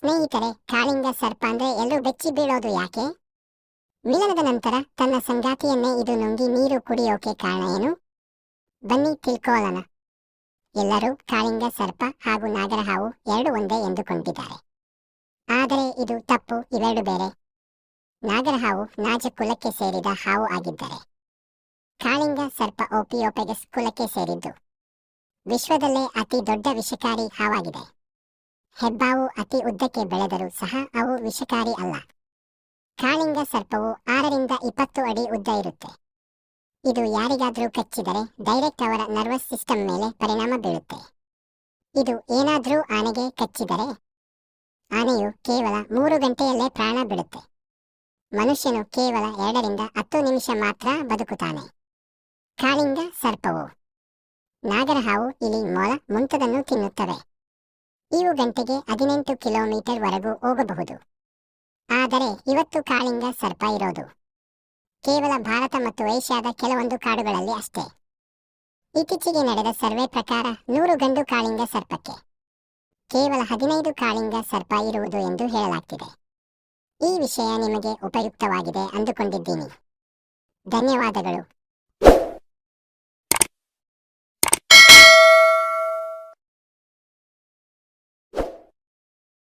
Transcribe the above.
ಸ್ನೇಹಿತರೆ, ಕಾಳಿಂಗ ಸರ್ಪ ಅಂದ್ರೆ ಎಲ್ಲರೂ ಬೆಚ್ಚಿ ಬೀಳೋದು ಯಾಕೆ? ಮಿಲನದ ನಂತರ ತನ್ನ ಸಂಗಾತಿಯನ್ನೇ ಇದು ನುಂಗಿ ನೀರು ಕುಡಿಯೋಕೆ ಕಾರಣ ಏನು? ಬನ್ನಿ ತಿಳ್ಕೊಳ್ಳೋಣ. ಎಲ್ಲರೂ ಕಾಳಿಂಗ ಸರ್ಪ ಹಾಗೂ ನಾಗರಹಾವು ಎರಡು ಒಂದೇ ಎಂದುಕೊಂಡಿದ್ದಾರೆ. ಆದರೆ ಇದು ತಪ್ಪು, ಇವೆರಡು ಬೇರೆ. ನಾಗರಹಾವು ನಾಜ ಕುಲಕ್ಕೆ ಸೇರಿದ ಹಾವು ಆಗಿದ್ದರೆ ಕಾಳಿಂಗ ಸರ್ಪ ಓಪಿಯೋಪೆಗಸ್ ಕುಲಕ್ಕೆ ಸೇರಿದ್ದು. ವಿಶ್ವದಲ್ಲೇ ಅತಿ ದೊಡ್ಡ ವಿಷಕಾರಿ ಹಾವಾಗಿದೆ. ಹೆಬ್ಬಾವು ಅತಿ ಉದ್ದಕ್ಕೆ ಬೆಳೆದರೂ ಸಹ ಅವು ವಿಷಕಾರಿ ಅಲ್ಲ. ಕಾಳಿಂಗ ಸರ್ಪವು 6ರಿಂದ 20 ಅಡಿ ಉದ್ದ ಇರುತ್ತೆ. ಇದು ಯಾರಿಗಾದ್ರೂ ಕಚ್ಚಿದರೆ ಡೈರೆಕ್ಟ್ ಅವರ ನರ್ವಸ್ ಸಿಸ್ಟಮ್ ಮೇಲೆ ಪರಿಣಾಮ ಬೀಳುತ್ತೆ. ಇದು ಏನಾದ್ರೂ ಆನೆಗೆ ಕಚ್ಚಿದರೆ ಆನೆಯು ಕೇವಲ 3 ಗಂಟೆಯಲ್ಲೇ ಪ್ರಾಣ ಬಿಡುತ್ತೆ. ಮನುಷ್ಯನು ಕೇವಲ 2ರಿಂದ 10 ನಿಮಿಷ ಮಾತ್ರ ಬದುಕುತ್ತಾನೆ. ಕಾಳಿಂಗ ಸರ್ಪವು ನಾಗರಹಾವು, ಇಲಿ, ಮೊಲ ಮುಂತಾದನ್ನು ತಿನ್ನುತ್ತವೆ. ಇವು ಗಂಟೆಗೆ 18 ಕಿಲೋಮೀಟರ್ ವರೆಗೂ ಹೋಗಬಹುದು. ಆದರೆ ಇವತ್ತು ಕಾಳಿಂಗ ಸರ್ಪ ಇರೋದು ಕೇವಲ ಭಾರತ ಮತ್ತು ಏಷ್ಯಾದ ಕೆಲವೊಂದು ಕಾಡುಗಳಲ್ಲಿ ಅಷ್ಟೇ. ಇತ್ತೀಚೆಗೆ ನಡೆದ ಸರ್ವೆ ಪ್ರಕಾರ 100 ಗಂಡು ಕಾಳಿಂಗ ಸರ್ಪಕ್ಕೆ ಕೇವಲ 15 ಕಾಳಿಂಗ ಸರ್ಪ ಇರುವುದು ಎಂದು ಹೇಳಲಾಗ್ತಿದೆ. ಈ ವಿಷಯ ನಿಮಗೆ ಉಪಯುಕ್ತವಾಗಿದೆ ಅಂದುಕೊಂಡಿದ್ದೀನಿ. ಧನ್ಯವಾದಗಳು.